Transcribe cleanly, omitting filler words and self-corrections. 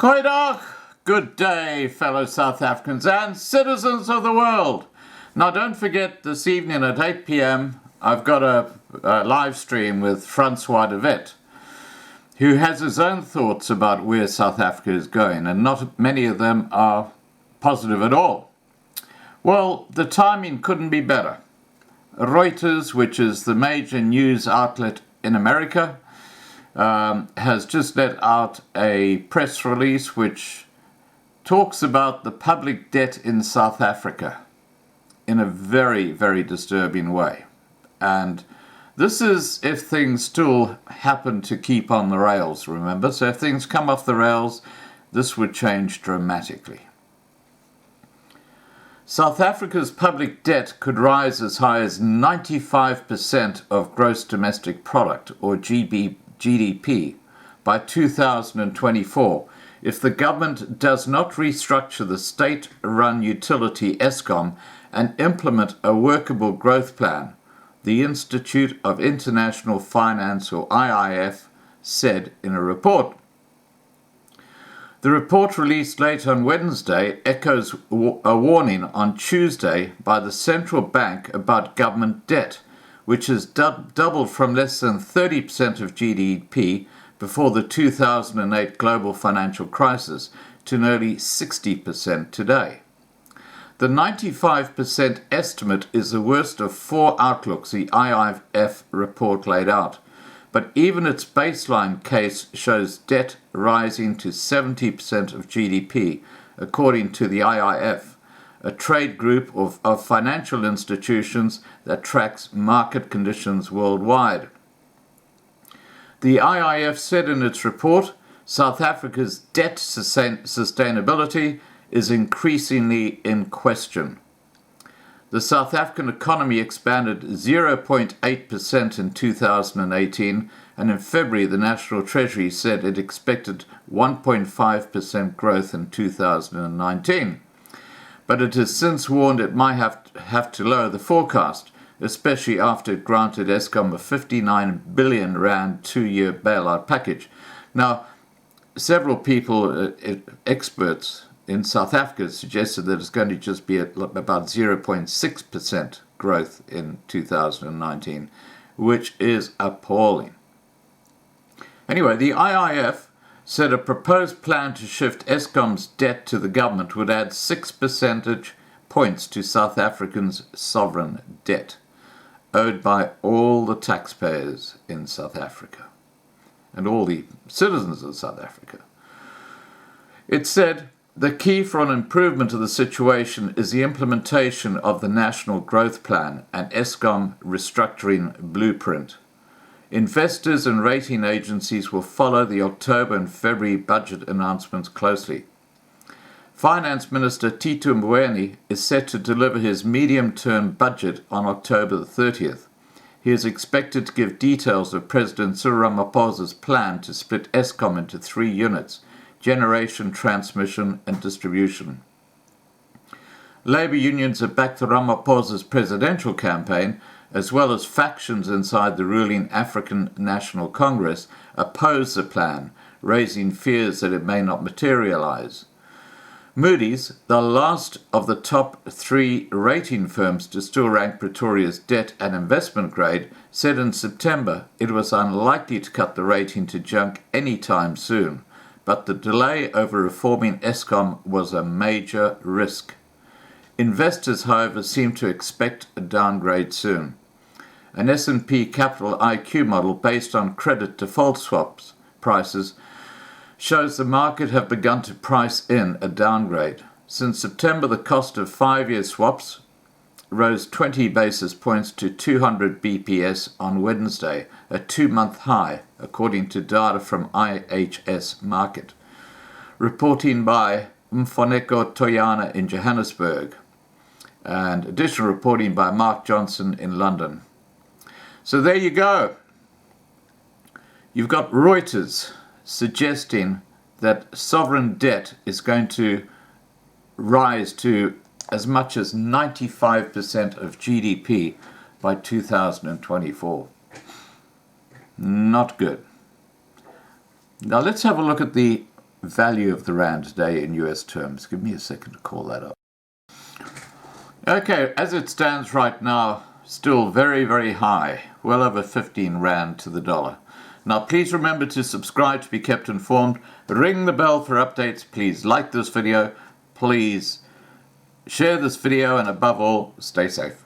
Goeiedag, good day, fellow South Africans and citizens of the world. Now, don't forget this evening at 8 p.m. I've got a live stream with Francois de Wet, who has his own thoughts about where South Africa is going, and not many of them are positive at all. Well, the timing couldn't be better. Reuters, which is the major news outlet in America, has just let out a press release which talks about the public debt in South Africa in a very, very disturbing way. And this is if things still happen to keep on the rails, remember? So if things come off the rails, this would change dramatically. South Africa's public debt could rise as high as 95% of gross domestic product, or GDP, by 2024 if the government does not restructure the state-run utility Eskom and implement a workable growth plan, the Institute of International Finance, or IIF, said in a report. The report released late on Wednesday echoes a warning on Tuesday by the central bank about government debt, which has doubled from less than 30% of GDP before the 2008 global financial crisis to nearly 60% today. The 95% estimate is the worst of four outlooks the IIF report laid out, but even its baseline case shows debt rising to 70% of GDP, according to the IIF, a trade group of financial institutions that tracks market conditions worldwide. The IIF said in its report, South Africa's debt sustainability is increasingly in question. The South African economy expanded 0.8% in 2018, and in February the National Treasury said it expected 1.5% growth in 2019. But it has since warned it might have to lower the forecast, especially after it granted Eskom a 59 billion rand two-year bailout package. Now, several people, experts in South Africa, suggested that it's going to just be about 0.6% growth in 2019, which is appalling. Anyway, the IIF said a proposed plan to shift Eskom's debt to the government would add 6 percentage points to South Africans' sovereign debt, owed by all the taxpayers in South Africa and all the citizens of South Africa. It said, the key for an improvement of the situation is the implementation of the National Growth Plan and Eskom restructuring blueprint. Investors and rating agencies will follow the October and February budget announcements closely. Finance Minister Tito Mboweni is set to deliver his medium-term budget on October the 30th. He is expected to give details of President Cyril Ramaphosa's plan to split Eskom into 3 units: generation, transmission, and distribution. Labour unions have backed the Ramaphosa's presidential campaign, as well as factions inside the ruling African National Congress, oppose the plan, raising fears that it may not materialise. Moody's, the last of the top 3 rating firms to still rank Pretoria's debt and investment grade, said in September it was unlikely to cut the rating to junk any time soon, but the delay over reforming Eskom was a major risk. Investors, however, seem to expect a downgrade soon. An S&P Capital IQ model based on credit default swaps prices shows the market have begun to price in a downgrade. Since September, the cost of 5-year swaps rose 20 basis points to 200 BPS on Wednesday, a 2-month high, according to data from IHS Markit. Reporting by Mfoneko Toyana in Johannesburg, and additional reporting by Mark Johnson in London. So there you go. You've got Reuters suggesting that sovereign debt is going to rise to as much as 95% of GDP by 2024. Not good. Now let's have a look at the value of the rand today in US terms? Give me a second to call that up. Okay, as it stands right now, still very, very high, well over 15 rand to the dollar. Now, please remember to subscribe to be kept informed. Ring the bell for updates. Please like this video. Please share this video, and above all, stay safe.